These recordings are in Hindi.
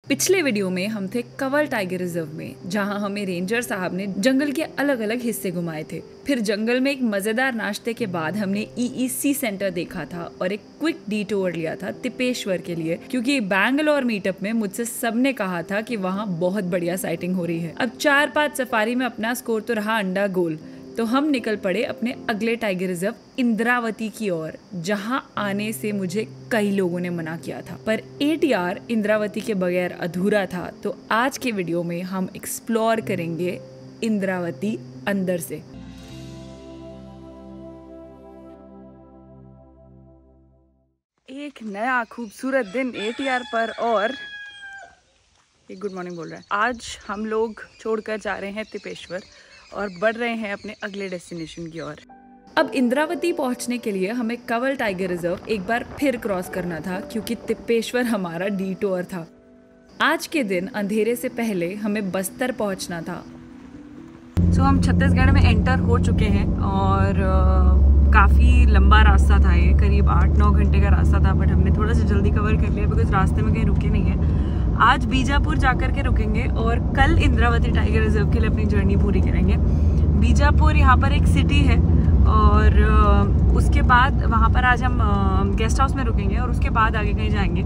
पिछले वीडियो में हम थे कंवर टाइगर रिजर्व में, जहां हमें रेंजर साहब ने जंगल के अलग अलग हिस्से घुमाए थे। फिर जंगल में एक मजेदार नाश्ते के बाद हमने EEC सेंटर देखा था और एक क्विक डिटूर लिया था तिपेश्वर के लिए, क्योंकि बैंगलोर मीटअप में मुझसे सबने कहा था कि वहाँ बहुत बढ़िया साइटिंग हो रही है। अब 4-5 सफारी में अपना स्कोर तो रहा अंडा गोल, तो हम निकल पड़े अपने अगले टाइगर रिजर्व इंद्रावती की ओर, जहां आने से मुझे कई लोगों ने मना किया था। पर ATR इंद्रावती के बगैर अधूरा था, तो आज के वीडियो में हम एक्सप्लोर करेंगे इंद्रावती अंदर से। एक नया खूबसूरत दिन ATR पर, और एक गुड मॉर्निंग बोल रहा है। आज हम लोग छोड़कर जा रहे हैं तिपेश्वर और बढ़ रहे हैं अपने अगले डेस्टिनेशन की ओर। अब इंद्रावती पहुंचने के लिए हमें कंवर टाइगर रिजर्व एक बार फिर क्रॉस करना था, क्योंकि तिपेश्वर हमारा डिटूर था। आज के दिन अंधेरे से पहले हमें बस्तर पहुंचना था। तो हम छत्तीसगढ़ में एंटर हो चुके हैं और काफ़ी लंबा रास्ता था, ये करीब 8-9 घंटे का रास्ता था, बट हमने थोड़ा सा जल्दी कवर कर लिया बिकॉज रास्ते में कहीं रुके नहीं है। आज बीजापुर जाकर के रुकेंगे और कल इंद्रावती टाइगर रिजर्व के लिए अपनी जर्नी पूरी करेंगे। बीजापुर यहाँ पर एक सिटी है और उसके बाद वहाँ पर आज हम गेस्ट हाउस में रुकेंगे और उसके बाद आगे कहीं जाएंगे।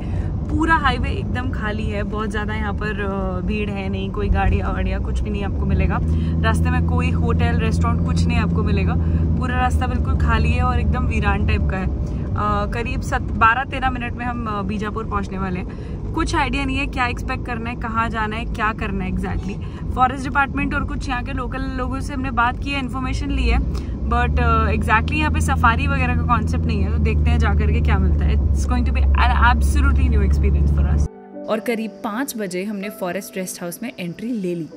पूरा हाईवे एकदम खाली है, बहुत ज़्यादा यहाँ पर भीड़ है नहीं, कोई गाड़ियाँ वाड़ियाँ कुछ भी नहीं आपको मिलेगा। रास्ते में कोई होटल रेस्टोरेंट कुछ नहीं आपको मिलेगा। पूरा रास्ता बिल्कुल खाली है और एकदम वीरान टाइप का है। करीब 12-13 मिनट में हम बीजापुर पहुँचने वाले हैं। कुछ आइडिया नहीं है क्या एक्सपेक्ट करना है, कहाँ जाना है, क्या करना है एग्जैक्टली। फॉरेस्ट डिपार्टमेंट और कुछ यहाँ के लोकल लोगों से हमने बात की है, इन्फॉर्मेशन ली है, बट एग्जैक्टली यहाँ पे सफारी वगैरह का कॉन्सेप्ट नहीं है। तो देखते हैं जाकर के क्या मिलता है। It's going to be an absolutely new experience for us. और करीब 5 बजे हमने फॉरेस्ट रेस्ट हाउस में एंट्री ले ली।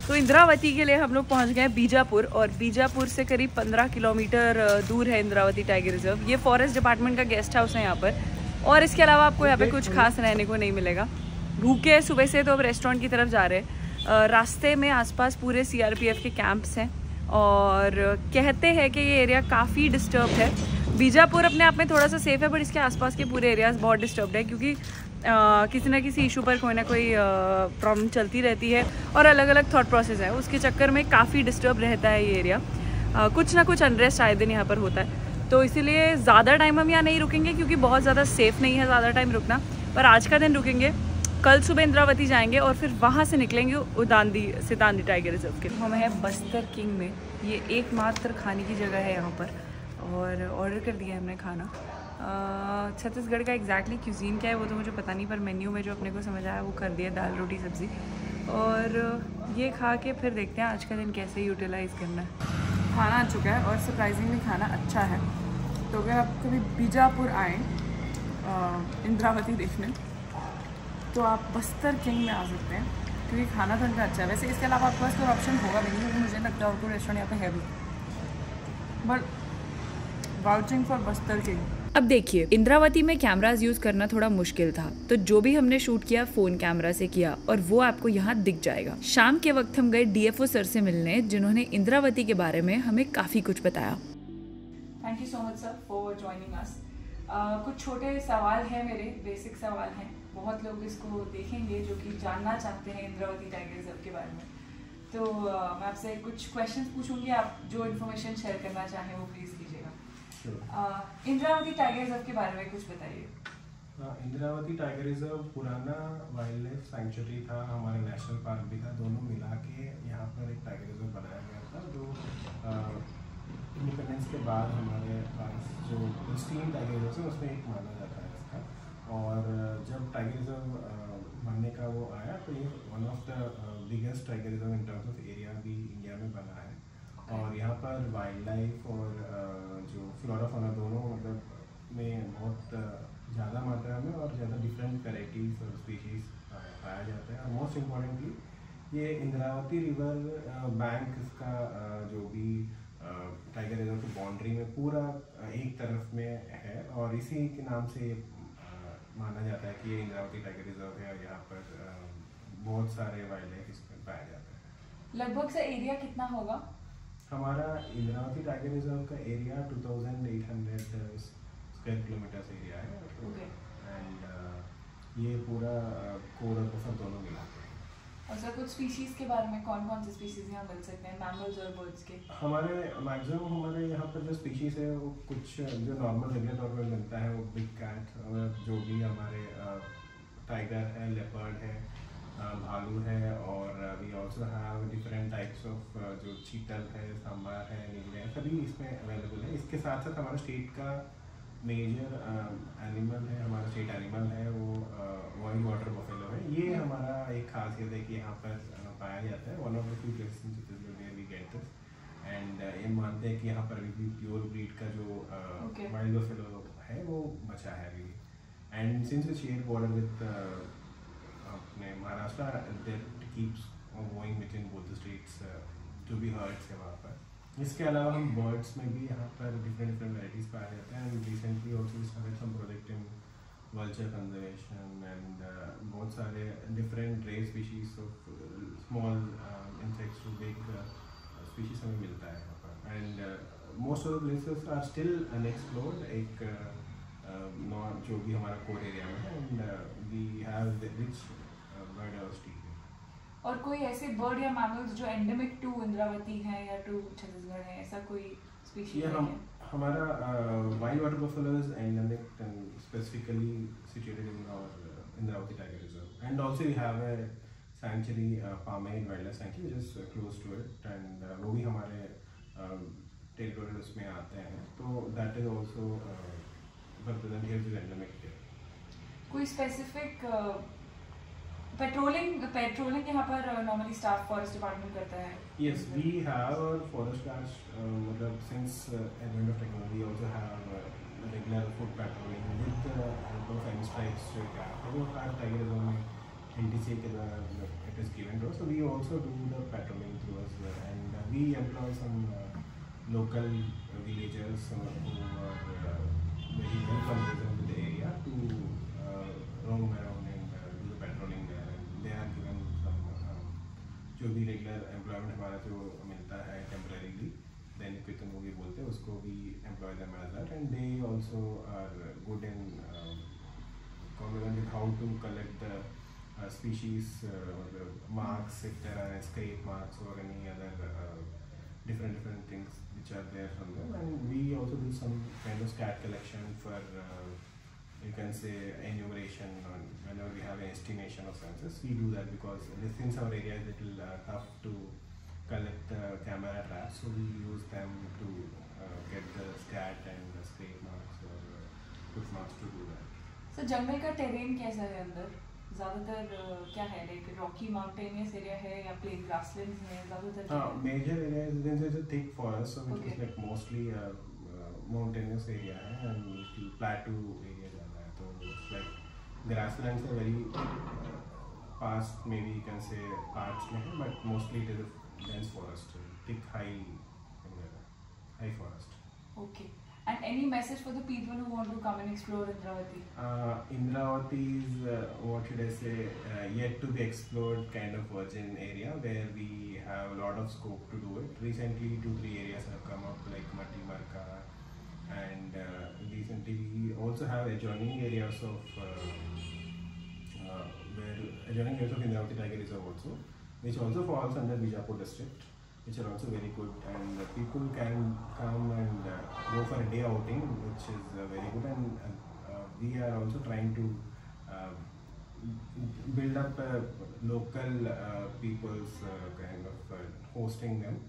तो इंद्रावती के लिए हम लोग पहुँच गए बीजापुर, और बीजापुर से करीब 15 किलोमीटर दूर है इंद्रावती टाइगर रिजर्व। ये फॉरेस्ट डिपार्टमेंट का गेस्ट हाउस है यहाँ पर, और इसके अलावा आपको यहाँ पे कुछ खास रहने को नहीं मिलेगा। भूखे सुबह से तो अब रेस्टोरेंट की तरफ जा रहे हैं। रास्ते में आसपास पूरे CRPF के कैंप्स हैं और कहते हैं कि ये एरिया काफ़ी डिस्टर्ब है। बीजापुर अपने आप में थोड़ा सा सेफ है, बट इसके आसपास के पूरे एरियाज बहुत डिस्टर्ब है, क्योंकि किसी ना किसी इशू पर कोई ना कोई प्रॉब्लम चलती रहती है और अलग अलग थॉट प्रोसेस है। उसके चक्कर में काफ़ी डिस्टर्ब रहता है ये एरिया। कुछ ना कुछ अनरेस्ट आए दिन यहाँ पर होता है, तो इसीलिए ज़्यादा टाइम हम यहाँ नहीं रुकेंगे, क्योंकि बहुत ज़्यादा सेफ़ नहीं है ज़्यादा टाइम रुकना। पर आज का दिन रुकेंगे, कल सुबह इंद्रावती जाएंगे और फिर वहाँ से निकलेंगे सितांदी टाइगर रिजर्व के लिए। हम हैं बस्तर किंग में, ये एकमात्र खाने की जगह है यहाँ पर, और ऑर्डर कर दिया है हमने खाना। छत्तीसगढ़ का एग्जैक्टली क्यूजीन क्या है वो तो मुझे पता नहीं, पर मेन्यू में जो अपने को समझ आया वो कर दिया, दाल रोटी सब्ज़ी। और ये खा के फिर देखते हैं आज का दिन कैसे यूटिलाइज़ करना है। खाना आ चुका है और सरप्राइजिंगली खाना अच्छा है। तो अगर आप कभी बीजापुर आए इंद्रावती देखने, तो आप बस्तर किंग में आ सकते हैं, क्योंकि खाना तो इनका अच्छा है। वैसे इसके अलावा आपके पास कोई ऑप्शन होगा नहीं, क्योंकि मुझे लगता है और कोई रेस्टोरेंट यहाँ पे है भी, but vouching for Bastar king. अब देखिए, इंद्रावती में कैमराज यूज करना थोड़ा मुश्किल था, तो जो भी हमने शूट किया फ़ोन कैमरा से किया, और वो आपको यहाँ दिख जाएगा। शाम के वक्त हम गए DFO सर से मिलने, जिन्होंने इंद्रावती के बारे में हमें काफ़ी कुछ बताया। Thank you so much sir for joining us. कुछ छोटे सवाल हैं मेरे, बेसिक सवाल हैं। बहुत लोग इसको देखेंगे जो कि जानना चाहते हैं इंद्रावती टाइगर रिजर्व के बारे में। तो मैं आपसे कुछ क्वेश्चंस पूछूंगी, आप जो इन्फॉर्मेशन शेयर करना चाहें वो प्लीज़ कीजिएगा। इंद्रावती टाइगर रिजर्व के बारे में कुछ बताइए। इंद्रावती टाइगर रिजर्व पुराना वाइल्ड लाइफ सेंचुरी था, हमारे नेशनल पार्क भी था, दोनों मिला के यहाँ पर एक टाइगर रिजर्व बनाया गया था, जो इंडिपेंडेंस के बाद हमारे पास जो प्रिस्टीन टाइगर रिजर्व है उसमें एक माना जाता है इसका। और जब टाइगर रिजर्व बनने का वो आया, तो ये one of the biggest tiger reserve in terms of area भी इंडिया में बना है। और यहाँ पर वाइल्ड लाइफ और जो फ्लोरा फौना दोनों मतलब में बहुत ज़्यादा मात्रा में और ज़्यादा डिफरेंट वैराइटीज़ और स्पीशीज़ पाया जाता है। और मोस्ट इम्पॉर्टेंटली ये इंद्रावती रिवर बैंक इसका जो भी टाइगर रिजर्व की बाउंड्री में पूरा एक तरफ में है, और इसी के नाम से माना जाता है कि ये इंद्रावती टाइगर रिजर्व है, और यहाँ पर बहुत सारे वाइल्ड लाइफ इसमें पाया जाता है। लगभग से एरिया कितना होगा? हमारा इंद्रावती टाइगर रिजर्व का एरिया 2800 स्क्वायर किलोमीटर एरिया है। एंड ये पूरा कोर और बफर दोनों मिला के। और सर कुछ स्पीशीज़ के बारे में कौन कौन से स्पीशीज़ यहाँ मिल सकते हैं मैमल्स और बर्ड्स के? हमारे मैक्सिमम हमारे यहाँ पर जो स्पीशीज़ है वो कुछ जो नॉर्मल रेगुलर तौर पर मिलता है वो बिग कैट, जो भी हमारे टाइगर है, लेपर्ड है, भालू है, और we also have different types of जो चीतल है, सांबर है, नीले है, सभी इसमें अवेलेबल है। इसके साथ साथ हमारे स्टेट का मेजर एनिमल है, हमारा स्टेट एनिमल है वो वाइल्ड वाटर बफेलो है। ये हमारा एक खासियत है कि यहाँ पर पाया जाता है, one of the few places in Chhattisgarh where we get this. And ये मानते हैं कि यहाँ पर अभी भी प्योर ब्रीड का जो वाइल्ड बफेलो है वो बचा है अभी। And since the share border with अपने Maharashtra, that keeps going between both the states, जो भी हर्ड्स है वहाँ पर। इसके अलावा हम बर्ड्स में भी यहाँ पर डिफरेंट वैराइटीज़ पाए जाते हैं। And recently also started some project in vulture conservation and बहुत सारे different rare species of small insects to big species हमें मिलता है यहाँ पर। And most of the places are still unexplored, एक नॉट जो भी हमारा कोर एरिया में है। And we have rich bird diversity. और कोई ऐसे बर्ड या मैमल्स जो एंडेमिक टू इंद्रावती हैं या टू छत्तीसगढ़ है, ऐसा कोई स्पीशीज है? हमारा wild water buffalo is endemic and specifically situated in our Indravati tiger reserve. And also we have a sanctuary, Pamed wildlife sanctuary which is close to it, and वो भी हमारे टेरिटोरियल उसमें आते हैं। तो that is also represent here is endemic. कोई स्पेसिफिक पेट्रोलिंग यहाँ पर नॉर्मली स्टाफ फॉरेस्ट डिपार्टमेंट करता है? Yes, we have our forest guards. मतलब since advent of technology, we also have regular foot patrolling with the help of any stripes guard. वो हर टाइगर रिजर्व में NTCA के द्वारा it is given to us. So we also do the patrolling through us, and we employ some local villagers who are very well familiar with the area to roam around and do the patrolling there. And they are given some जो भी रेगुलर एम्प्लॉयमेंट हमारा जो मिलता है टेम्परेरीली, दैनिक वेतन वो भी बोलते हैं उसको, भी employ them as that. And they also are good in confident with how to collect the species marks, if there are escape marks or any other different things which are there from them. And we also do some kind of stat collection for you can say enumeration, or whenever we have an estimation of census, we do that because since our area is a little tough to collect camera traps, so we use them to get the stat and the scrape marks or foot marks to do that. So जंगल का टेरेन कैसा है अंदर? ज़्यादातर क्या है, लाइक रॉकी माउंटेनियस एरिया है या प्लेन ग्रासलैंड्स में ज़्यादातर? हाँ, major area is a thick forest, so which is like mostly mountainous area है, and plateau area ज़्यादा है, तो it's like grasslands are very past, maybe you can say parts में है, but mostly it is a dense forest, thick high forest. Okay. And any message for the people who want to come and explore Indravati? Indravati is what should I say, yet to be explored kind of virgin area where we have a lot of scope to do it. Recently 2-3 areas have come up like Matti Marka, and recently we also have adjoining areas of Indravati Tiger Reserve also, which also falls under Bijapur district, which are also very good, and people can come and go for a day outing, which is very good. And we are also trying to build up local people's kind of hosting them.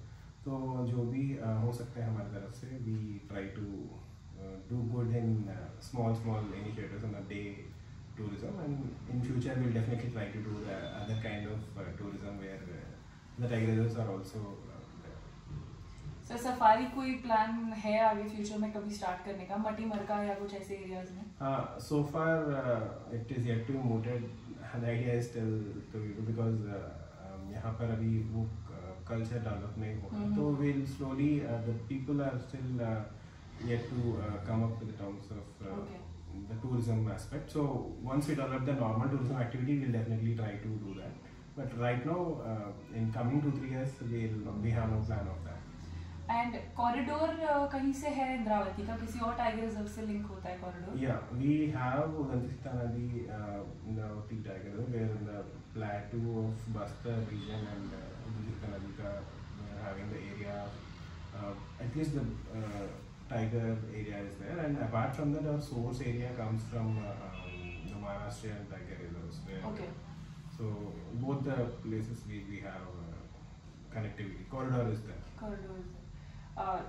So जो भी हो सकता है हमारी तरफ से, we try to do good in small initiatives on a day tourism, and in future we'll definitely try to do the other kind of tourism where the tiger reserves are also sir safari कोई प्लान है आगे फ्यूचर में कभी स्टार्ट करने का, मटी मरका या कुछ ऐसे एरियाज में? हाँ, so far it is yet to be mooted. The idea is still to do because यहाँ पर अभी वो कल्चर डेवलप नहीं हुआ, तो we'll slowly the people are still yet to come up with the terms of the tourism aspect. So once we develop the normal tourism activity, we'll definitely try to do that. But right now, in coming 2-3 years, we have no plan of that. And corridor कहीं से है इंद्रावती का, किसी और टाइगर रिजर्व से लिंक होता है corridor? Yeah, we have Udantista Nadi, Indravati Tiger Reserve, where in the plateau of Bastar region and Udantista Nadi ka we are having the area, at least the tiger area is there, and apart from that our source area comes from the Maharashtrian tiger reserves. Okay. So both the places we have connectivity. Corridor is there. Corridor is there.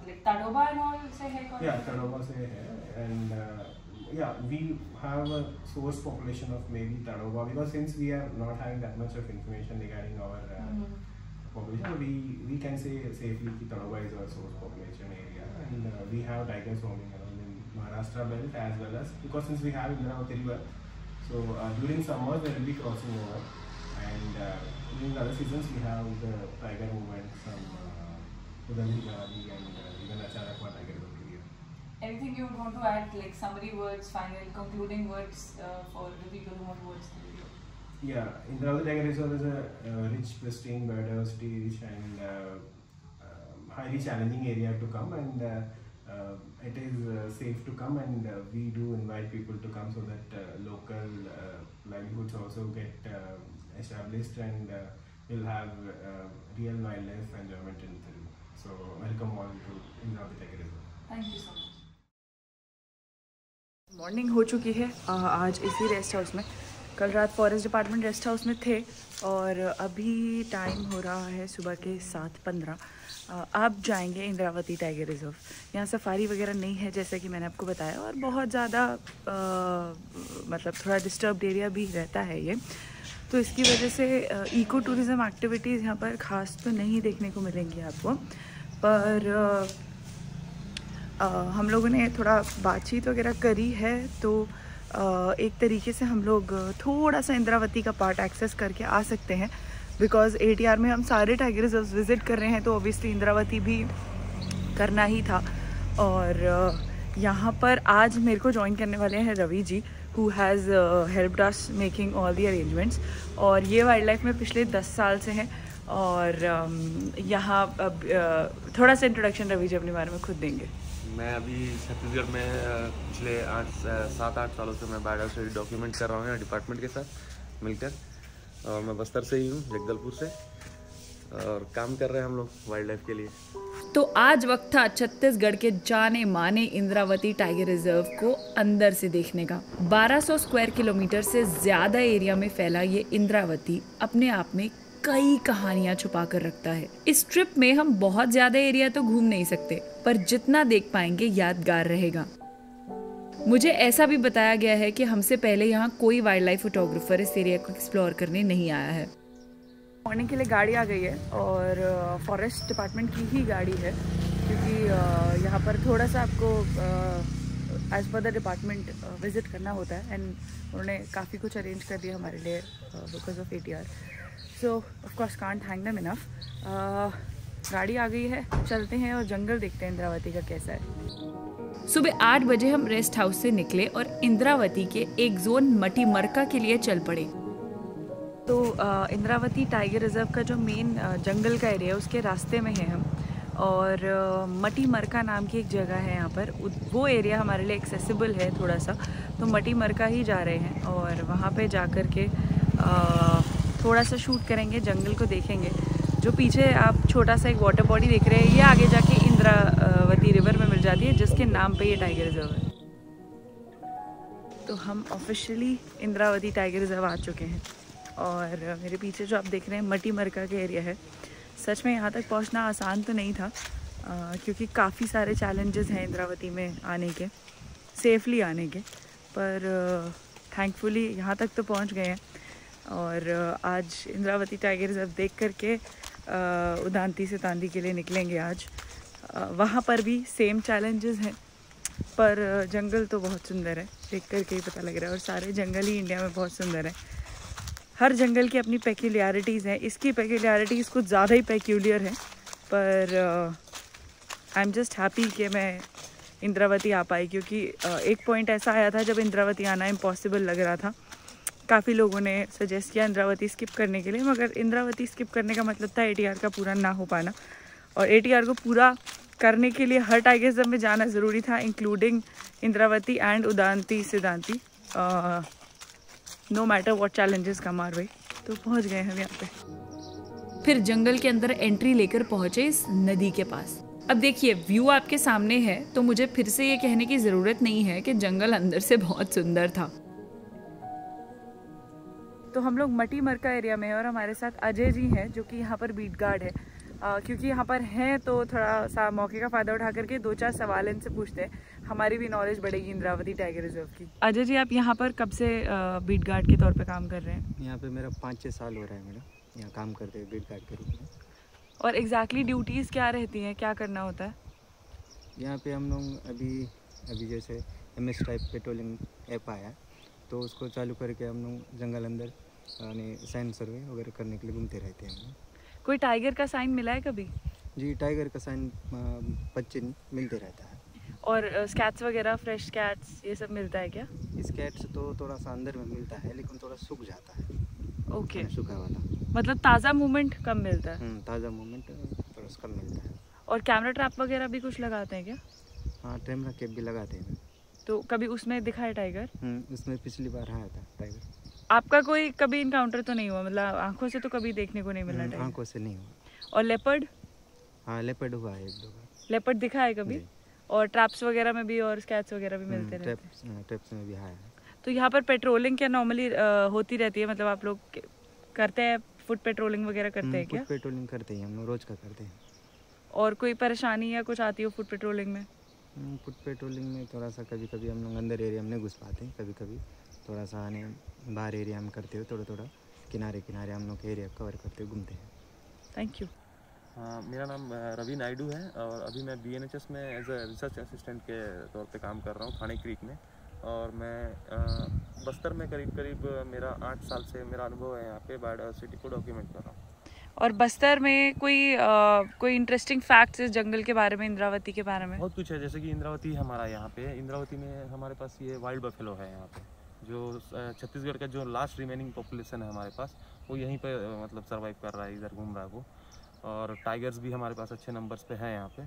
Like Tadoba and all se hai corridor? Yeah, Tadoba se hai, and yeah, we have a source population of maybe Tadoba, because since we are not having that much of information regarding our population, we can say safely that Tadoba is our source population area, and we have tigers roaming around in Maharashtra belt as well as, because since we have Indravati river, so during summer they will be crossing over, and during other seasons we have the tiger movement from Udantista Nadi and even Acharakwa tiger reserve area. Anything you would want to add, like summary words, final concluding words for the people who want to watch the video? Yeah, Indravati Tiger Reserve is a rich, pristine, biodiversity rich and highly challenging area to come, and it is safe to come, and we do invite people to come so that local livelihoods also get established, and we'll have real wildlife enjoyment in Thiru. So welcome all to Indravati Tiger Reserve. Thank you so much. Morning हो चुकी है आज इसी रेस्ट हाउस में। कल रात फॉरेस्ट डिपार्टमेंट रेस्ट हाउस में थे और अभी टाइम हो रहा है सुबह के 7:15। अब जाएंगे इंद्रावती टाइगर रिजर्व। यहाँ सफारी वगैरह नहीं है जैसे कि मैंने आपको बताया, और बहुत ज़्यादा मतलब थोड़ा डिस्टर्ब्ड एरिया भी रहता है ये, तो इसकी वजह से इको टूरिज़म एक्टिविटीज़ यहाँ पर ख़ास तो नहीं देखने को मिलेंगी आपको। पर हम लोगों ने थोड़ा बातचीत वगैरह करी है, तो एक तरीके से हम लोग थोड़ा सा इंद्रावती का पार्ट एक्सेस करके आ सकते हैं, बिकॉज़ ATR में हम सारे टाइगर रिजर्व विज़िट कर रहे हैं, तो ऑब्वियसली इंद्रावती भी करना ही था। और यहाँ पर आज मेरे को ज्वाइन करने वाले हैं Ravi ji, who has helped us making all the arrangements, और ये वाइल्ड लाइफ में पिछले 10 साल से हैं। और यहाँ थोड़ा सा इंट्रोडक्शन रवि जी अपने बारे में खुद देंगे। मैं अभी छत्तीसगढ़ में पिछले 7-8 सालों से मैं बायोडाइवर्सिटी डॉक्यूमेंट कर रहा हूँ डिपार्टमेंट के साथ मिलकर, और मैं बस्तर से ही हूँ, जगदलपुर से, और काम कर रहे हैं हम लोग वाइल्ड लाइफ के लिए। तो आज वक्त था छत्तीसगढ़ के जाने माने इंद्रावती टाइगर रिजर्व को अंदर से देखने का। 1200 स्क्वायर किलोमीटर से ज़्यादा एरिया में फैला ये इंद्रावती अपने आप में कई कहानियां छुपा कर रखता है। इस ट्रिप में हम बहुत ज्यादा एरिया तो घूम नहीं सकते, पर जितना देख पाएंगे यादगार रहेगा। मुझे ऐसा भी बताया गया है कि हमसे पहले यहाँ कोई वाइल्ड लाइफ फोटोग्राफर इस एरिया को एक्सप्लोर करने नहीं आया है। मॉर्निंग के लिए गाड़ी आ गई है और फॉरेस्ट डिपार्टमेंट की ही गाड़ी है, क्योंकि यहाँ पर थोड़ा सा आपको as per the department visit करना होता है, एंड उन्होंने काफ़ी कुछ अरेंज कर दिया हमारे लिए because of ATR। So of course can't thank them enough. गाड़ी आ गई है, चलते हैं और जंगल देखते हैं इंद्रावती का कैसा है। सुबह 8 बजे हम रेस्ट हाउस से निकले और इंद्रावती के एक जोन मटीमरका के लिए चल पड़े। तो इंद्रावती टाइगर रिजर्व का जो मेन जंगल का एरिया है उसके रास्ते में है हम, और मटीमरका नाम की एक जगह है यहाँ पर, वो एरिया हमारे लिए एक्सेसिबल है थोड़ा सा, तो मटीमरका ही जा रहे हैं और वहाँ पे जा कर के थोड़ा सा शूट करेंगे, जंगल को देखेंगे। जो पीछे आप छोटा सा एक वाटर बॉडी देख रहे हैं, ये आगे जाके इंद्रावती रिवर में मिल जाती है, जिसके नाम पे ये टाइगर रिजर्व है। तो हम ऑफिशियली इंद्रावती टाइगर रिजर्व आ चुके हैं, और मेरे पीछे जो आप देख रहे हैं मटीमरका के एरिया है। सच में यहाँ तक पहुँचना आसान तो नहीं था, क्योंकि काफ़ी सारे चैलेंजेस हैं इंद्रावती में आने के, सेफली आने के, पर थैंकफुली यहाँ तक तो पहुँच गए हैं। और आज इंद्रावती टाइगर रिजर्व देख करके उदांती से तांदी के लिए निकलेंगे आज। वहाँ पर भी सेम चैलेंजेस हैं, पर जंगल तो बहुत सुंदर है, देख करके ही पता लग रहा है, और सारे जंगल ही इंडिया में बहुत सुंदर है। हर जंगल की अपनी पेक्यूलियरिटीज़ हैं, इसकी पेक्यूलियरिटीज़ कुछ ज़्यादा ही पेक्यूलियर हैं, पर आई एम जस्ट हैप्पी कि मैं इंद्रावती आ पाई, क्योंकि एक पॉइंट ऐसा आया था जब इंद्रावती आना इम्पॉसिबल लग रहा था। काफ़ी लोगों ने सजेस्ट किया इंद्रावती स्किप करने के लिए, मगर इंद्रावती स्किप करने का मतलब था ATR का पूरा ना हो पाना, और ATR को पूरा करने के लिए हर टाइगर रिजर्व में जाना ज़रूरी था, including Indravati and Udanti Sitanadi, no matter what challenges come our way. तो पहुंच गए हम यहाँ पे। फिर जंगल के अंदर एंट्री लेकर पहुंचे इस नदी के पास। अब देखिए व्यू आपके सामने है, तो मुझे फिर से ये कहने की ज़रूरत नहीं है कि जंगल अंदर से बहुत सुंदर था। तो हम लोग मटी मरका एरिया में हैं और हमारे साथ अजय जी हैं जो कि यहाँ पर बीट गार्ड है। क्योंकि यहाँ पर हैं तो थोड़ा सा मौके का फ़ायदा उठा करके 2-4 सवाल इनसे पूछते हैं, हमारी भी नॉलेज बढ़ेगी इंद्रावती टाइगर रिजर्व की। अजय जी, आप यहाँ पर कब से बीट गार्ड के तौर पे काम कर रहे हैं? यहाँ पे मेरा 5-6 साल हो रहा है मेरा यहाँ काम करते हुए बीट गार्ड के रूप में। और एग्जैक्टली ड्यूटीज़ क्या रहती हैं, क्या करना होता है यहाँ पे? हम लोग अभी जैसे MS टाइप पेट्रोलिंग ऐप आया तो उसको चालू करके हम लोग जंगल अंदर यानी साइन सर्वे वगैरह करने के लिए घूमते रहते हैं हम लोग। कोई टाइगर का साइन मिला है कभी? जी, टाइगर का साइन 25 मिलते रहता है। और स्कैट्स वगैरह, फ्रेश स्कैट्स ये सब मिलता है क्या? स्कैट्स तो थोड़ा सा अंदर में मिलता है लेकिन थोड़ा सूख जाता है। ओके, सूखा वाला मतलब ताज़ा मूवमेंट कम मिलता है। ताज़ा मूवमेंट थोड़ा सा कम मिलता है। और कैमरा ट्रैप वगैरह भी कुछ लगाते हैं क्या? हाँ, कैमरा कैप भी लगाते हैं। तो कभी उसमें दिखा है टाइगर? उसमें पिछली बार आया था टाइगर। आपका कोई कभी इनकाउंटर तो नहीं हुआ, मतलब आंखों से तो कभी देखने को नहीं मिला टाइगर? आंखों से नहीं हुआ। और लेपर्ड? हाँ, लेपर्ड हुआ है 1-2 बार। लेपर्ड दिखा है कभी? और ट्रैप्स वगैरह में भी और स्कैट्स वगैरह भी मिलते रहते हैं? ट्रैप्स में भी आया है। तो यहाँ पर पेट्रोलिंग क्या नॉर्मली होती रहती है, मतलब आप लोग करते हैं फुट पेट्रोलिंग वगैरह करते हैं क्या? फुट पेट्रोलिंग करते हैं हम लोग, रोज का करते हैं। और कोई परेशानी या कुछ आती हो फुट पेट्रोलिंग में? फुट पेट्रोलिंग में थोड़ा सा कभी कभी हम लोग अंदर एरिया में नहीं घुस पाते, कभी कभी थोड़ा सा आने बाहर एरिया में करते हो, थोड़ा किनारे हम लोग एरिया कवर करते हुए घूमते हैं। Thank you. मेरा नाम रवि नायडू है और अभी मैं BNHS में एज ए रिसर्च असिस्टेंट के तौर पे काम कर रहा हूँ थाने क्रीक में। और मैं बस्तर में करीब मेरा 8 साल से मेरा अनुभव है यहाँ पे बायोडायवर्सिटी को डॉक्यूमेंट कर रहा हूँ। और बस्तर में कोई इंटरेस्टिंग फैक्ट्स इस जंगल के बारे में, इंद्रावती के बारे में? बहुत कुछ है, जैसे कि इंद्रावती हमारा यहाँ पे, इंद्रावती में हमारे पास ये वाइल्ड बफेलो है यहाँ पे, जो छत्तीसगढ़ का जो लास्ट रिमेनिंग पॉपुलेशन है हमारे पास, वो यहीं पे मतलब सर्वाइव कर रहा है, इधर घूम रहा है वो। और टाइगर्स भी हमारे पास अच्छे नंबर्स पे हैं यहाँ पे,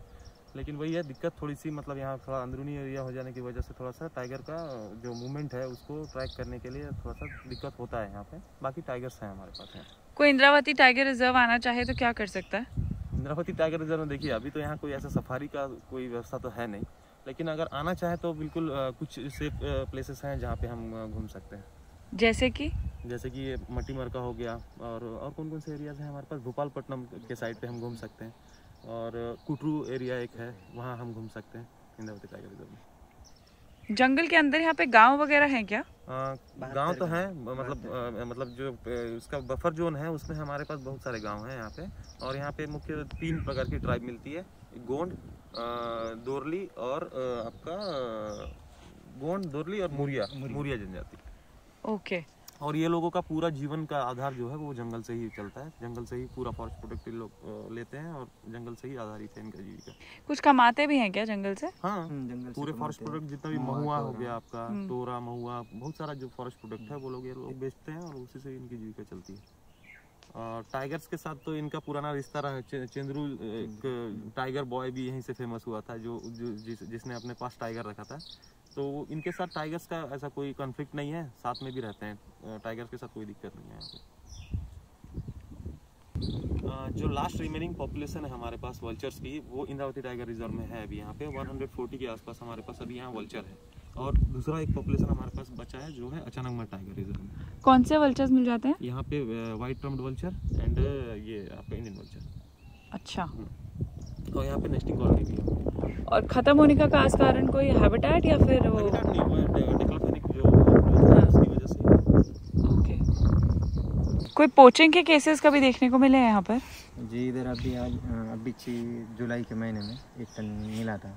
लेकिन वही है दिक्कत थोड़ी सी, मतलब यहाँ थोड़ा अंदरूनी एरिया हो जाने की वजह से थोड़ा सा टाइगर का जो मूवमेंट है उसको ट्रैक करने के लिए थोड़ा सा दिक्कत होता है यहाँ पे। बाकी टाइगर्स हैं हमारे पास यहाँ। कोई इंद्रावती टाइगर रिजर्व आना चाहे तो क्या कर सकता है? इंद्रावती टाइगर रिजर्व में देखिए अभी तो यहाँ कोई ऐसा सफारी का कोई व्यवस्था तो है नहीं, लेकिन अगर आना चाहे तो बिल्कुल कुछ सेफ प्लेसेस हैं जहाँ पे हम घूम सकते हैं। जैसे कि ये मटी मरका हो गया, और कौन से एरियाज हैं हमारे पास, भोपालपट्टनम के साइड पे हम घूम सकते हैं, और कुटरू एरिया एक है, वहाँ हम घूम सकते हैं इंद्रावती टाइगर रिजर्व में। जंगल के अंदर यहाँ पे गांव वगैरह हैं क्या? गांव तो हैं, मतलब जो उसका बफर जोन है उसमें हमारे पास बहुत सारे गांव हैं यहाँ पे। और यहाँ पे मुख्य 3 प्रकार की ट्राइब मिलती है, गोंड, दोरली और दोरली और मुरिया जनजाति। ओके। और ये लोगों का पूरा जीवन का आधार जो है वो जंगल से ही चलता है, जंगल से ही पूरा फॉरेस्ट प्रोडक्ट लोग लेते हैं और जंगल से ही आधारित है इनका जीविका। कुछ कमाते भी हैं क्या जंगल से? हाँ, पूरे फॉरेस्ट प्रोडक्ट जितना भी महुआ हो गया आपका, तोरा, महुआ, बहुत सारा जो फॉरेस्ट प्रोडक्ट है वो लोग ये लोग बेचते हैं और उसी से इनकी जीविका चलती है। और टाइगर्स के साथ तो इनका पुराना रिश्ता रहा है। चेंद्रू एक टाइगर बॉय भी यहीं से फेमस हुआ था, जिसने अपने पास टाइगर रखा था। तो इनके साथ टाइगर्स का ऐसा कोई कॉन्फ्लिक्ट नहीं है, साथ में भी रहते हैं, टाइगर्स के साथ कोई दिक्कत नहीं है यहाँ पे। जो लास्ट रिमेनिंग पॉपुलेशन है हमारे पास वल्चर्स की, वो इंद्रावती टाइगर रिजर्व में है अभी यहाँ पे 140 के आसपास हमारे पास अभी यहाँ वल्चर है। और दूसरा एक पॉपुलेशन हमारे पास बचा है जो है अचानकमठ टाइगर रिजर्व में। कौन से वल्चर्स मिल जाते हैं यहाँ पे? व्हाइट ट्रम्प्ड वल्चर एंड ये आपका इंडियन वल्चर। अच्छा। और यहाँ पे नेस्टिंग कॉलोनी भी है। और खत्म होने का खास कारण कोई हैबिटेट या फिर वो? हैबिटेट नहीं, वो डिक्लोफेनिक जो उसकी वजह से। ओके। कोई पोचिंग के केसेस कभी देखने को मिले हैं यहाँ पर? जी, इधर अभी 6 जुलाई के महीने में 1 टन मिला था।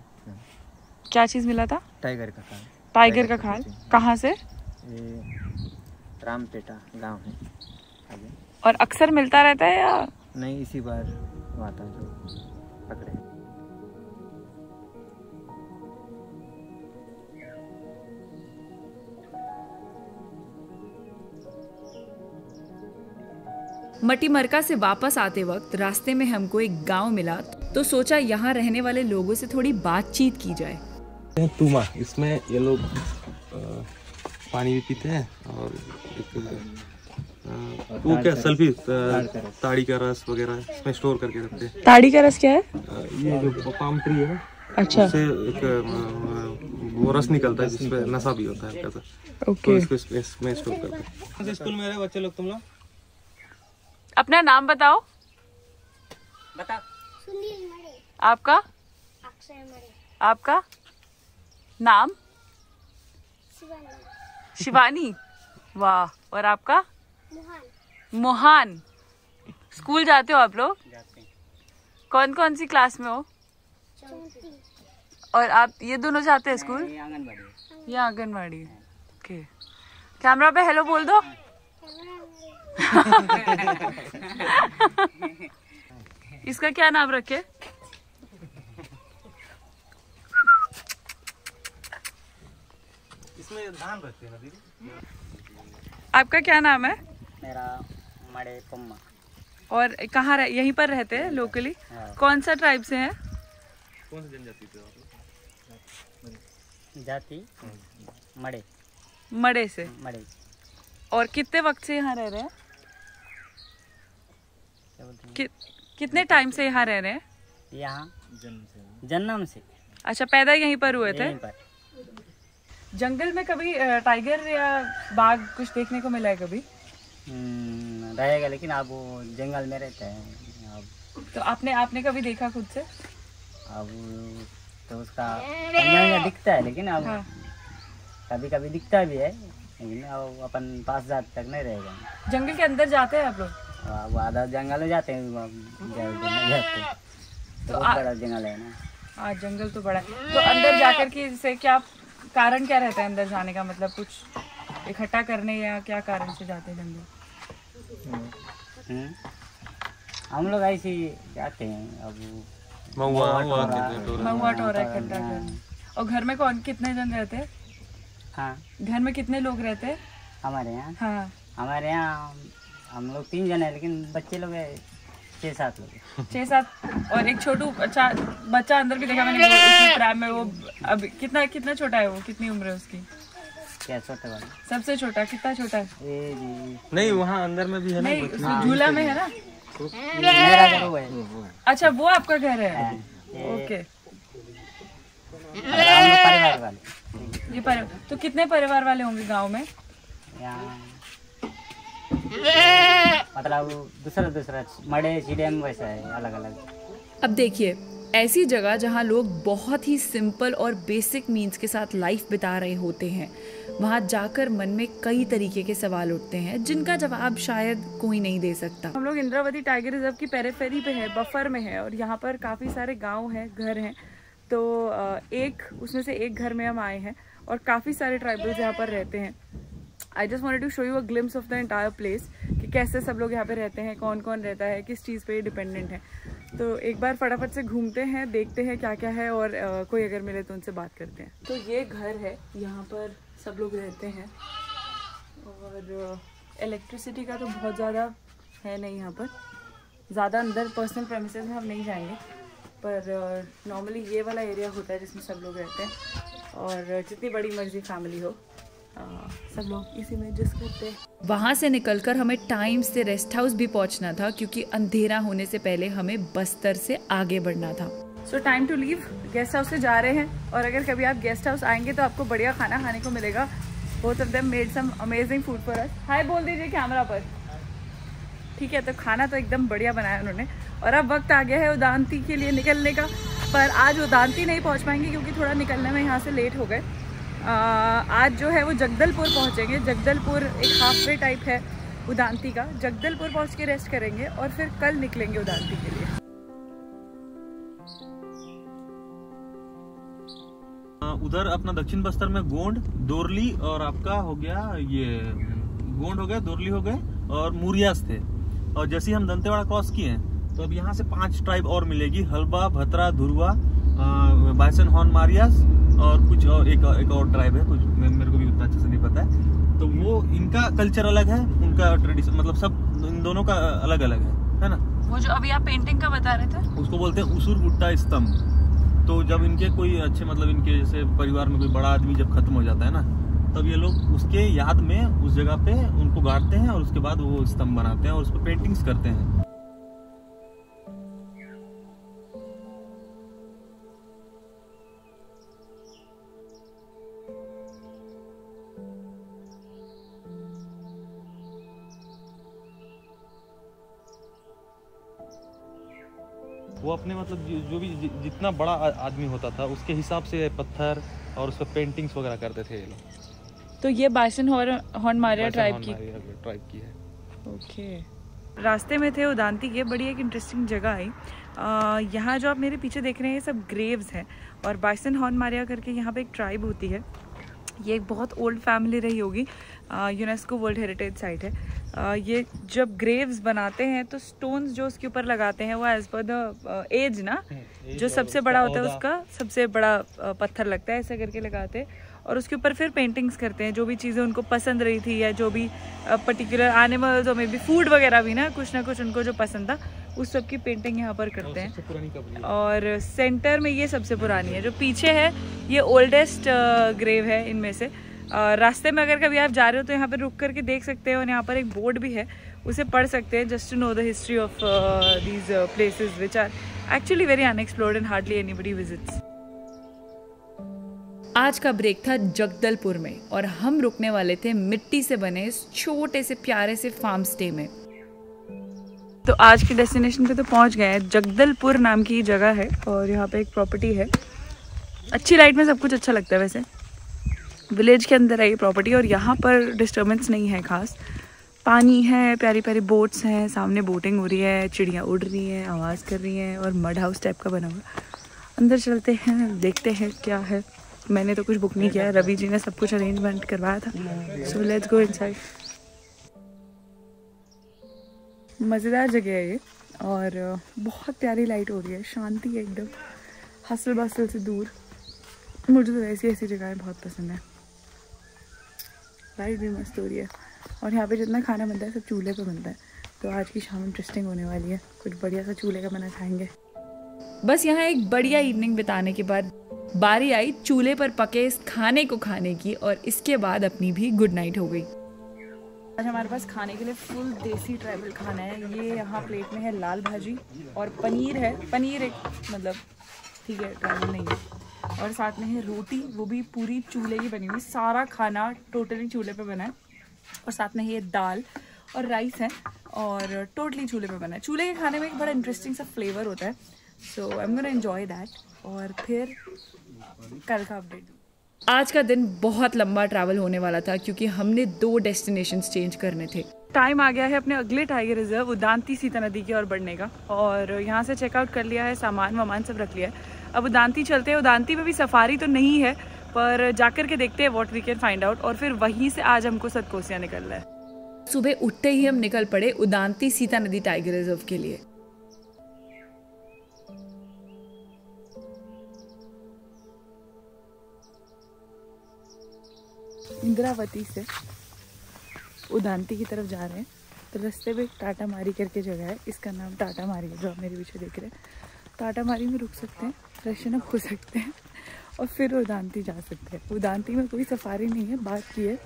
क्या चीज़ मिला था? टाइगर का खाल। टाइगर का खाल कहाँ से? ये रामपेटा गांव है आगे। और अक्सर मिलता रहता है या नहीं? इसी बार हुआ था जो पकड़े। मटी मरका से वापस आते वक्त रास्ते में हमको एक गांव मिला, तो सोचा यहाँ रहने वाले लोगों से थोड़ी बातचीत की जाए। तुमा, इसमें ये लोग पानी भी पीते हैं और वो क्या सल्फी ताड़ी का रस वगैरह इसमें स्टोर करके रखते हैं। ताड़ी का रस क्या है? ये जो पाम ट्री है, अच्छा, उससे एक वो रस निकलता है जिसमें नशा भी होता है कैसा। ओके, तो इसको इसमें स्टोर करते हैं। स्कूल में रहे बच्चे लोग, तुम लोग अपना नाम बताओ। बता। सुनील मरे, आपका? अक्षय मरे, आपका नाम? शिवानी, शिवानी, वाह। और आपका? मोहन, मोहन। स्कूल जाते हो आप लोग? जाते हैं। कौन कौन सी क्लास में हो? चौथी, और आप ये दोनों जाते हैं स्कूल? ये आंगनबाड़ी। या आंगनबाड़ी? ओके। कैमरा पे हेलो बोल दो। इसका क्या नाम रखे? इसमें धान रखते हैं ना दीदी। आपका क्या नाम है? मेरा मड़े पम्मा। और कहाँ यहीं पर रहते हैं लोकली? हाँ। कौन सा ट्राइब से हैं? कौन सी जनजाति से आप? जाति मड़े। मड़े से। मड़े। और कितने वक्त से यहाँ रह रहे हैं? क्या बोलते हैं? कितने टाइम से यहाँ रह रहे हैं? यहाँ जन्म से। अच्छा, पैदा यहीं पर हुए थे? यहीं पर। जंगल में कभी टाइगर या बाघ कुछ देखने को मिला है कभी? रहेगा, लेकिन अब वो जंगल में रहता है। अब तो आपने कभी देखा खुद से? अब तो उसका यहाँ दिखता है, लेकिन अब हाँ। कभी कभी दिखता भी है, लेकिन अब अपन पास जात तक नहीं रहेगा। जंगल के अंदर जाते हैं आप लोग? वो आधा जंगल में जाते हैं, नहीं जाते। तो बहुत बड़ा जंगल है ना। हाँ, जंगल तो बड़ा है। तो अंदर जाकर के से क्या कारण क्या रहता है अंदर जाने का? मतलब कुछ इकट्ठा करने या क्या कारण से जाते हैं जंगल? हम लोग ऐसे ही जाते हैं। अब महुआ टोरा इकट्ठा करने। और घर में कितने जन रहते हैं? हाँ, घर में कितने लोग रहते हैं हमारे यहाँ? हाँ, हमारे यहाँ हम लोग 3 जन है, लेकिन बच्चे लोग है 6-7 लोग। 6-7। और एक छोटू अच्छा बच्चा अंदर भी देखा मैंने, उसमें ट्रैम में। वो अब कितना छोटा है वो? कितनी उम्र है उसकी? क्या छोटे वाले? सबसे छोटा कितना छोटा है? ये जी नहीं, वहाँ अंदर में भी है ना। नहीं, उसमें झूला में है ना? मेरा घर वो है। अच्छा, वो आपका घर है? ओके। हम लोग परिवार वाले। ये तो कितने परिवार वाले होंगे गांव में? यहाँ मतलब दूसरा मड़े सीडीएम वैसा है, अलग अलग। अब देखिए, ऐसी जगह जहां लोग बहुत ही सिंपल और बेसिक मीन्स के साथ लाइफ बिता रहे होते हैं, वहां जाकर मन में कई तरीके के सवाल उठते हैं जिनका जवाब शायद कोई नहीं दे सकता। हम लोग इंद्रावती टाइगर रिजर्व की पेरिफेरी पे है, बफर में है, और यहाँ पर काफ़ी सारे गांव हैं, घर हैं। तो उसमें से एक घर में हम आए हैं और काफ़ी सारे ट्राइबल्स यहाँ पर रहते हैं। I just wanted to show you a glimpse of the entire place कि कैसे सब लोग यहाँ पे रहते हैं, कौन कौन रहता है, किस चीज़ पे डिपेंडेंट है। तो एक बार फटाफट से घूमते हैं, देखते हैं क्या क्या है, और कोई अगर मिले तो उनसे बात करते हैं। तो ये घर है, यहाँ पर सब लोग रहते हैं, और इलेक्ट्रिसिटी का तो बहुत ज़्यादा है नहीं यहाँ पर। ज़्यादा अंदर पर्सनल प्रेमिसेस में हम नहीं जाएंगे, पर नॉर्मली ये वाला एरिया होता है जिसमें सब लोग रहते हैं, और जितनी बड़ी मर्जी फैमिली हो सब लोग इसी में एडजस्ट करते हैं। वहाँ से निकलकर हमें टाइम से रेस्ट हाउस भी पहुँचना था, क्योंकि अंधेरा होने से पहले हमें बस्तर से आगे बढ़ना था। So time to leave. Guest house से जा रहे हैं, और अगर कभी आप गेस्ट हाउस आएंगे तो आपको बढ़िया खाना खाने को मिलेगा। Both of them made some amazing food for us. Hi बोल दीजिए कैमरा पर। ठीक है, तो खाना तो एकदम बढ़िया बनाया उन्होंने। और अब वक्त आ गया है उदांती के लिए निकलने का, पर आज उदांती नहीं पहुँच पाएंगे क्योंकि थोड़ा निकलने में यहाँ से लेट हो गए। आज जो है वो जगदलपुर पहुंचेंगे। जगदलपुर एक हाफ वे टाइप है उदांती का। जगदलपुर पहुंच के रेस्ट करेंगे और फिर कल निकलेंगे उदांती के लिए। उधर अपना दक्षिण बस्तर में गोंड, दोरली और आपका हो गया ये गोंड हो गया, दोरली हो गए और मुरियास थे। और जैसे ही हम दंतेवाड़ा क्रॉस किए हैं तो अब यहाँ से 5 ट्राइब और मिलेगी, हल्बा, भतरा, धुरवा, बाइसन हॉर्न मारियास और कुछ और एक और ट्राइब है, कुछ मेरे को भी उतना अच्छे से नहीं पता है। तो वो इनका कल्चर अलग है, उनका ट्रेडिशन मतलब सब इन दोनों का अलग अलग है ना। वो जो अभी आप पेंटिंग का बता रहे थे उसको बोलते हैं उसूर गुट्टा स्तंभ। तो जब इनके कोई अच्छे मतलब इनके जैसे परिवार में कोई बड़ा आदमी जब खत्म हो जाता है ना, तब ये लोग उसके याद में उस जगह पे उनको गाड़ते हैं और उसके बाद वो स्तंभ बनाते हैं और उस पर पेंटिंग्स करते हैं। वो अपने मतलब जो भी जितना बड़ा आदमी होता था उसके हिसाब से पत्थर और उस पर पेंटिंग्स वगैरह करते थे ये लोग। तो ये बाइसन हॉर्न मारिया ट्राइब की है। ओके। रास्ते में थे उदांती के, बड़ी एक इंटरेस्टिंग जगह आई। यहाँ जो आप मेरे पीछे देख रहे हैं ये सब ग्रेव्स हैं और बाइसन हॉर्न मारिया करके यहाँ पे एक ट्राइब होती है। ये एक बहुत ओल्ड फैमिली रही होगी, यूनेस्को वर्ल्ड हेरिटेज साइट है। ये जब ग्रेव्स बनाते हैं तो स्टोन्स जो उसके ऊपर लगाते हैं वो एज पर द एज ना, जो सबसे बड़ा होता है उसका सबसे बड़ा पत्थर लगता है, ऐसा करके लगाते हैं और उसके ऊपर फिर पेंटिंग्स करते हैं। जो भी चीज़ें उनको पसंद रही थी या जो भी पर्टिकुलर एनिमल्स और मे बी फूड वगैरह भी ना कुछ उनको जो पसंद था उस सब की पेंटिंग यहाँ पर करते हैं। और सेंटर में ये सबसे पुरानी है, जो पीछे है ये ओल्डेस्ट ग्रेव है इनमें से। रास्ते में अगर कभी आप जा रहे हो तो यहाँ पर रुक करके देख सकते हैं और यहाँ पर एक बोर्ड भी है, उसे पढ़ सकते हैं just to know the history of these places which are actually very unexplored and hardly anybody visits. आज का ब्रेक था जगदलपुर में और हम रुकने वाले थे मिट्टी से बने इस छोटे से प्यारे से फार्म स्टे में। तो आज के डेस्टिनेशन पे तो पहुंच गए हैं। जगदलपुर नाम की जगह है और यहाँ पे एक प्रॉपर्टी है। अच्छी लाइट में सब कुछ अच्छा लगता है। वैसे विलेज के अंदर है ये प्रॉपर्टी और यहाँ पर डिस्टर्बेंस नहीं है खास। पानी है, प्यारी प्यारी बोट्स हैं, सामने बोटिंग हो रही है, चिड़ियाँ उड़ रही हैं, आवाज़ कर रही हैं और मड हाउस टाइप का बना हुआ। अंदर चलते हैं, देखते हैं क्या है। मैंने तो कुछ बुक नहीं किया, रवि जी ने सब कुछ अरेंजमेंट करवाया था। So let's go inside. मज़ेदार जगह है ये और बहुत प्यारी लाइट हो रही है, शांति है एकदम, हसल बसल से दूर। मुझे तो ऐसी जगहें बहुत पसंद है। लाइट भी मस्त हो रही है और यहाँ पे जितना खाना बनता है सब चूल्हे पे बनता है। तो आज की शाम इंटरेस्टिंग होने वाली है, कुछ बढ़िया सा चूल्हे का बना खाएंगे। बस यहाँ एक बढ़िया इवनिंग बिताने के बाद बारी आई चूल्हे पर पके इस खाने को खाने की और इसके बाद अपनी भी गुड नाइट हो गई। आज हमारे पास खाने के लिए फुल देसी ट्राइबल खाना है। ये यहाँ प्लेट में है लाल भाजी और पनीर है। पनीर एक मतलब ठीक है, ट्राइबल नहीं है। और साथ में है रोटी, वो भी पूरी चूल्हे की बनी हुई। सारा खाना टोटली चूल्हे पे बना है। और साथ में ये दाल और राइस है और टोटली चूल्हे पे बना है। चूल्हे के खाने में एक बड़ा इंटरेस्टिंग सा फ्लेवर होता है। So I am gonna enjoy that और फिर कल का अपडेट। आज का दिन बहुत लंबा ट्रैवल होने वाला था क्योंकि हमने 2 डेस्टिनेशंस चेंज करने थे। टाइम आ गया है अपने अगले टाइगर रिजर्व उदांती सीता नदी की ओर बढ़ने का और यहाँ से चेकआउट कर लिया है, सामान वामान सब रख लिया है। अब उदांती चलते हैं। उदांती में भी सफारी तो नहीं है पर जाकर के देखते हैं what we can find out और फिर वहीं से आज हमको सतकोसिया निकलना है। सुबह उठते ही हम निकल पड़े उदांती सीता नदी टाइगर रिजर्व के लिए। इंद्रावती से उदांती की तरफ जा रहे हैं तो रास्ते में टाटा मारी करके जगह है, इसका नाम टाटा मारी है जो आप मेरे पीछे देख रहे हैं। टाटा मारी में रुक सकते हैं, फ्रेशन अप हो सकते हैं और फिर उदांती जा सकते हैं। उदांती में कोई सफारी नहीं है, बात की है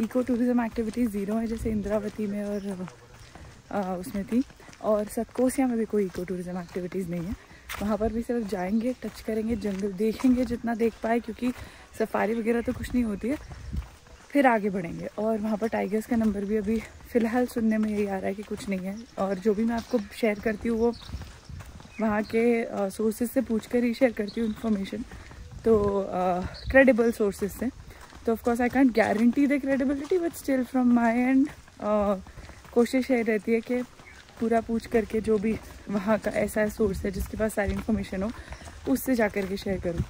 इको टूरिज्म एक्टिविटीज़ 0 है जैसे इंद्रावती में और उसमें थी। और सतकोसिया में भी कोई इको टूरिज्म एक्टिविटीज़ नहीं है। वहाँ पर भी सिर्फ जाएंगे, टच करेंगे, जंगल देखेंगे जितना देख पाए क्योंकि सफारी वगैरह तो कुछ नहीं होती है। फिर आगे बढ़ेंगे और वहाँ पर टाइगर्स का नंबर भी अभी फ़िलहाल सुनने में यही आ रहा है कि कुछ नहीं है। और जो भी मैं आपको शेयर करती हूँ वो वहाँ के सोर्सेज से पूछ कर ही शेयर करती हूँ इन्फॉर्मेशन, तो क्रेडिबल सोर्सेज से। तो of course I can't guarantee the credibility but still from my and कोशिश ये रहती है कि पूरा पूछ करके जो भी वहाँ का ऐसा सोर्स है जिसके पास सारी इन्फॉर्मेशन हो उससे जा कर के शेयर करूँ।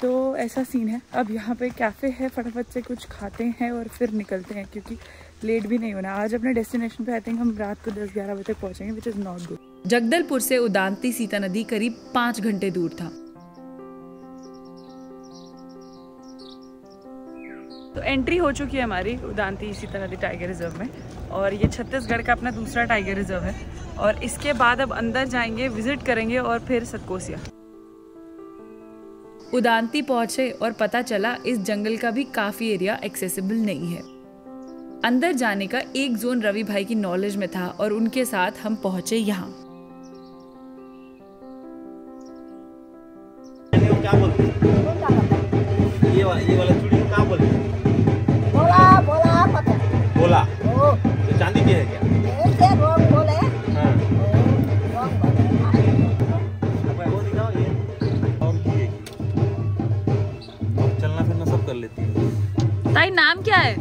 तो ऐसा सीन है। अब यहाँ पे कैफ़े है, फटाफट से कुछ खाते हैं और फिर निकलते हैं क्योंकि लेट भी नहीं होना। आज अपने डेस्टिनेशन पे आई थिंक हम रात को 10-11 बजे तक पहुँचेंगे which is not good. Jagdalpur से उदांती सीता नदी करीब 5 घंटे दूर था। तो एंट्री हो चुकी है हमारी उदांती सीता नदी टाइगर रिजर्व में और ये छत्तीसगढ़ का अपना दूसरा टाइगर रिजर्व है और इसके बाद अब अंदर जाएंगे, विजिट करेंगे और फिर सतकोसिया। उदांती पहुंचे और पता चला इस जंगल का भी काफी एरिया एक्सेसिबल नहीं है। अंदर जाने का एक जोन रवि भाई की नॉलेज में था और उनके साथ हम पहुंचे यहाँ। क्या बोलते हैं? ये वाला चूड़ी को क्या बोलते हैं? बोला पता बोला। तो चांदी की है क्या? ऐसे रोग बोले हाँ। रोग बोले वो दिखाओ ये। और की है कि चलना फिरना सब कर लेती है। ताई नाम क्या है?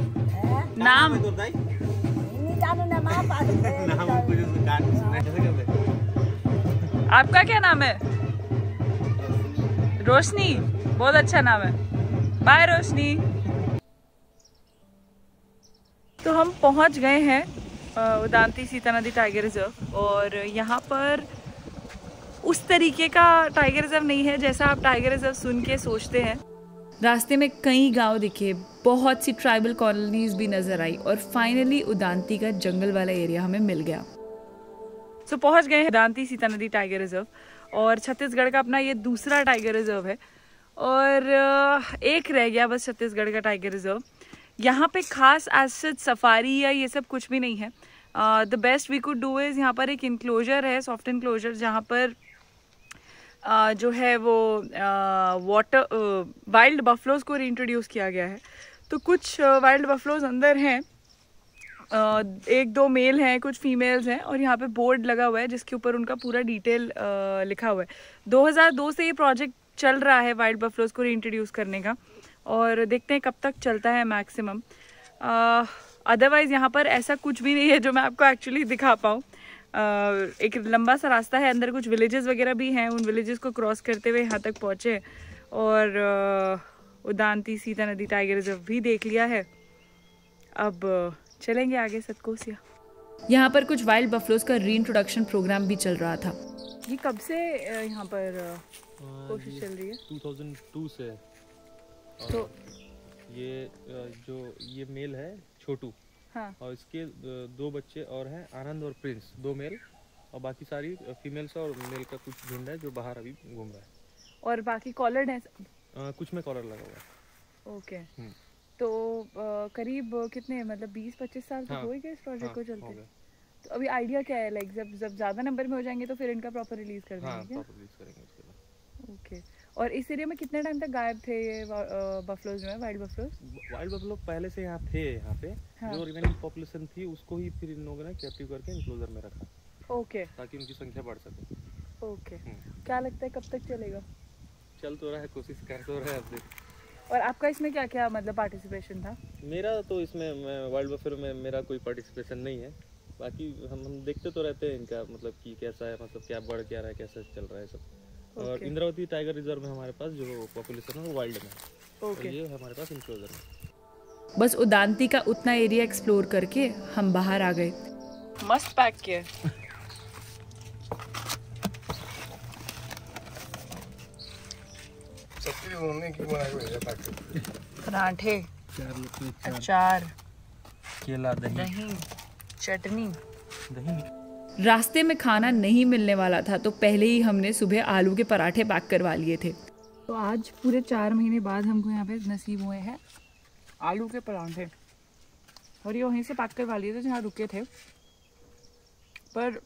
नाम है तो दाई? नहीं जानो ना मां पास नाम कुछ उसमें काट कैसे करते हैं? आपका क्या नाम है? रोशनी, बहुत अच्छा नाम है। बाय रोशनी। तो हम पहुंच गए हैं उदांती सीता नदी टाइगर रिजर्व और यहाँ पर उस तरीके का टाइगर रिजर्व नहीं है जैसा आप टाइगर रिजर्व सुन के सोचते हैं। रास्ते में कई गांव दिखे, बहुत सी ट्राइबल कॉलोनीज भी नजर आई और फाइनली उदांती का जंगल वाला एरिया हमें मिल गया। सो पहुंच गए हैं उदांती सीता नदी टाइगर रिजर्व और छत्तीसगढ़ का अपना ये दूसरा टाइगर रिजर्व है और एक रह गया बस छत्तीसगढ़ का टाइगर रिजर्व। यहाँ पे खास एज सफारी या ये सब कुछ भी नहीं है। The best we could do is यहाँ पर एक इंक्लोजर है, सॉफ्ट इंक्लोजर, जहाँ पर जो है वो वाइल्ड बफलोज को रीइंट्रोड्यूस किया गया है। तो कुछ वाइल्ड बफलोज अंदर हैं, एक दो मेल हैं, कुछ फीमेल्स हैं और यहाँ पे बोर्ड लगा हुआ है जिसके ऊपर उनका पूरा डिटेल लिखा हुआ है। 2002 से ये प्रोजेक्ट चल रहा है वाइल्ड बफलोज को रीइंट्रोड्यूस करने का और देखते हैं कब तक चलता है मैक्सिमम। अदरवाइज़ यहाँ पर ऐसा कुछ भी नहीं है जो मैं आपको एक्चुअली दिखा पाऊँ। एक लंबा सा रास्ता है, अंदर कुछ विलेजेस वगैरह भी हैं, उन विलेजेस को क्रॉस करते हुए यहाँ तक पहुँचे और उदांती सीता नदी टाइगर रिजर्व भी देख लिया है। अब चलेंगे आगे सतकोसिया। यहाँ पर कुछ वाइल्ड बफलोज का रीइंट्रोडक्शन प्रोग्राम भी चल रहा था। ये कब से यहाँ पर कोशिश चल रही है? 2002 से। तो ये मेल है छोटू, हाँ, और इसके दो बच्चे और हैं, आनंद और प्रिंस, दो मेल, और बाकी सारी फीमेल्स और मेल का कुछ झुंड है जो बाहर अभी घूम रहा है। और बाकी कॉलर्ड है? कुछ में कॉलर लगा हुआ है। ओके। तो करीब कितने, मतलब 20-25 साल तक हो गए इस प्रोजेक्ट को चलते? तो अभी आइडिया क्या है, लाइक जब ज़्यादा नंबर में हो जाएंगे तो फिर इनका प्रॉपर रिलीज कर देंगे? प्रॉपर रिलीज करेंगे उसके बाद। ओके। और इस एरिया में कितने टाइम तक गायब थे ये बफलोज जो है, वाइल्ड बफलोज? वाइल्ड बफलो पहले से यहाँ थे, यहाँ पे हाँ। जो रिमेनिंग पॉपुलेशन थी उसको ही फिर इन लोगों ने कैप्टिव करके इंक्लोजर में रखा। ओके। ताकि उनकी संख्या बढ़ सके। ओके। क्या लगता है कब तक चलेगा? चल तो रहा है, कोशिश कर तो रहा है अब। और आपका इसमें क्या क्या मतलब पार्टिसिपेशन था? मेरा तो इसमें वाइल्ड बफलो में मेरा कोई पार्टिसिपेशन नहीं है। बाकी हम देखते तो रहते हैं इनका, मतलब कि कैसा है, मतलब क्या बढ़ क्या रहा है, कैसा चल रहा है सब। और इंद्रावती टाइगर रिजर्व में हमारे पास जो पॉपुलेशन है वो वाइल्ड में है। ओके। ये हमारे पास इंक्लोजर में। बस उदांती का उतना एरिया एक्सप्लोर करके हम बाहर आ गए। मस्त पैक किया। पराठे, अचार, केला, दही, चटनी। दही। रास्ते में खाना नहीं मिलने वाला था तो पहले ही हमने सुबह आलू के पराठे पैक करवा लिए थे। तो आज पूरे 4 महीने बाद हमको यहाँ पे नसीब हुए हैं आलू के पराठे और ये वहीं से पैक करवा लिए थे जहाँ रुके थे। पर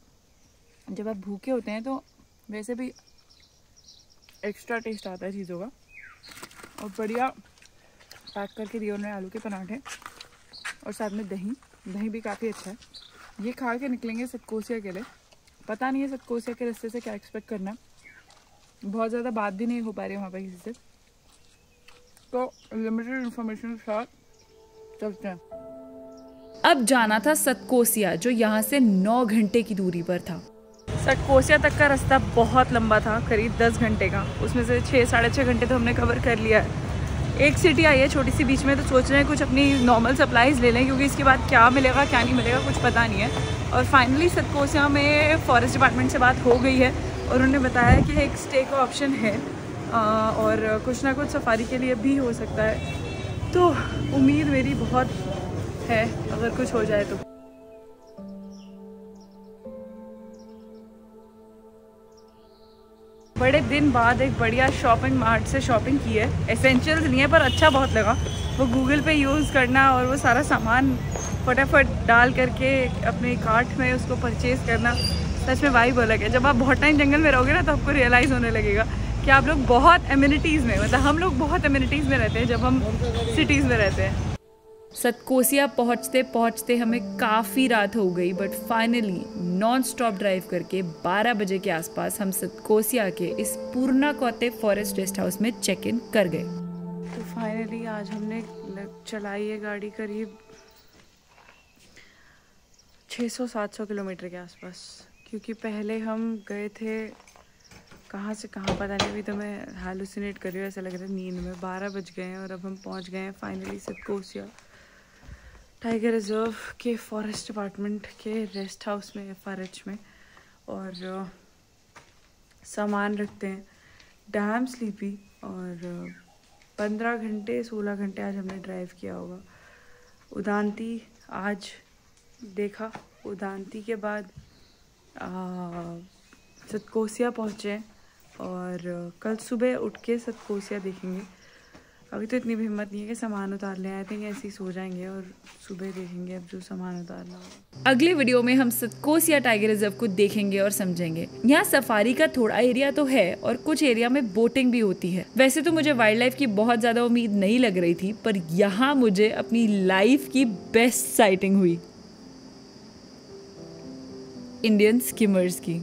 जब आप भूखे होते हैं तो वैसे भी एक्स्ट्रा टेस्ट आता है चीज़ों का। और बढ़िया पैक करके दिए उन्होंने आलू के पराठे और साथ में दही भी काफ़ी अच्छा है। ये खा के निकलेंगे सतकोसिया के लिए। पता नहीं है सतकोसिया के रास्ते से क्या एक्सपेक्ट करना, बहुत ज़्यादा बात भी नहीं हो पा रही वहाँ पर किसी से, तो लिमिटेड इन्फॉर्मेशन के साथ चलते हैं। अब जाना था सतकोसिया जो यहाँ से 9 घंटे की दूरी पर था। सतकोसिया तक का रास्ता बहुत लंबा था, करीब 10 घंटे का, उसमें से 6-6.5 घंटे तो हमने कवर कर लिया है। एक सिटी आई है छोटी सी बीच में, तो सोच रहे हैं कुछ अपनी नॉर्मल सप्लाईज ले लें क्योंकि इसके बाद क्या मिलेगा क्या नहीं मिलेगा कुछ पता नहीं है। और फाइनली सतकोसिया में फॉरेस्ट डिपार्टमेंट से बात हो गई है और उन्होंने बताया कि एक स्टे का ऑप्शन है और कुछ ना कुछ सफारी के लिए भी हो सकता है। तो उम्मीद मेरी बहुत है अगर कुछ हो जाए तो। बड़े दिन बाद एक बढ़िया शॉपिंग मार्ट से शॉपिंग की है। एसेंशियल्स नहीं है पर अच्छा बहुत लगा। वो गूगल पे यूज़ करना और वो सारा सामान फटाफट डाल करके अपने कार्ट में उसको परचेज़ करना, सच में वाइब अलग है। जब आप बहुत टाइम जंगल में रहोगे ना तो आपको रियलाइज़ होने लगेगा कि आप लोग बहुत एमिनिटीज़ में, मतलब हम लोग बहुत एमिनिटीज़ में रहते हैं जब हम सिटीज़ में रहते हैं। सतकोसिया पहुँचते पहुँचते हमें काफ़ी रात हो गई, but finally non stop drive करके 12 बजे के आसपास हम सतकोसिया के इस पूर्णाकोटे फॉरेस्ट रेस्ट हाउस में चेक इन कर गए। तो फाइनली आज हमने चलाई है गाड़ी करीब 600-700 किलोमीटर के आसपास, क्योंकि पहले हम गए थे कहाँ से कहाँ पता नहीं, अभी तो मैं हैलुसिनेट कर रही हूँ, ऐसा लग रहा है नींद में। 12 बज गए हैं और अब हम पहुँच गए हैं फाइनली सतकोसिया टाइगर रिजर्व के फॉरेस्ट डिपार्टमेंट के रेस्ट हाउस में, FRH में। और सामान रखते हैं, डैम स्लीपी। और 15 घंटे 16 घंटे आज हमने ड्राइव किया होगा। उदांती आज देखा, उदांती के बाद सतकोसिया पहुँचे और कल सुबह उठ के सतकोसिया देखेंगे। अभी तो इतनी भी हिम्मत नहीं है कि सामान उतार लें, आई थिंक ऐसे ही सो जाएंगे और सुबह देखेंगे अब जो सामान उतारना होगा। अगले वीडियो में हम सतकोसिया टाइगर रिजर्व को देखेंगे और समझेंगे। यहाँ सफारी का थोड़ा एरिया तो है और कुछ एरिया में बोटिंग भी होती है। वैसे तो मुझे वाइल्ड लाइफ की बहुत ज़्यादा उम्मीद नहीं लग रही थी, पर यहाँ मुझे अपनी लाइफ की बेस्ट साइटिंग हुई इंडियन स्किमर्स की।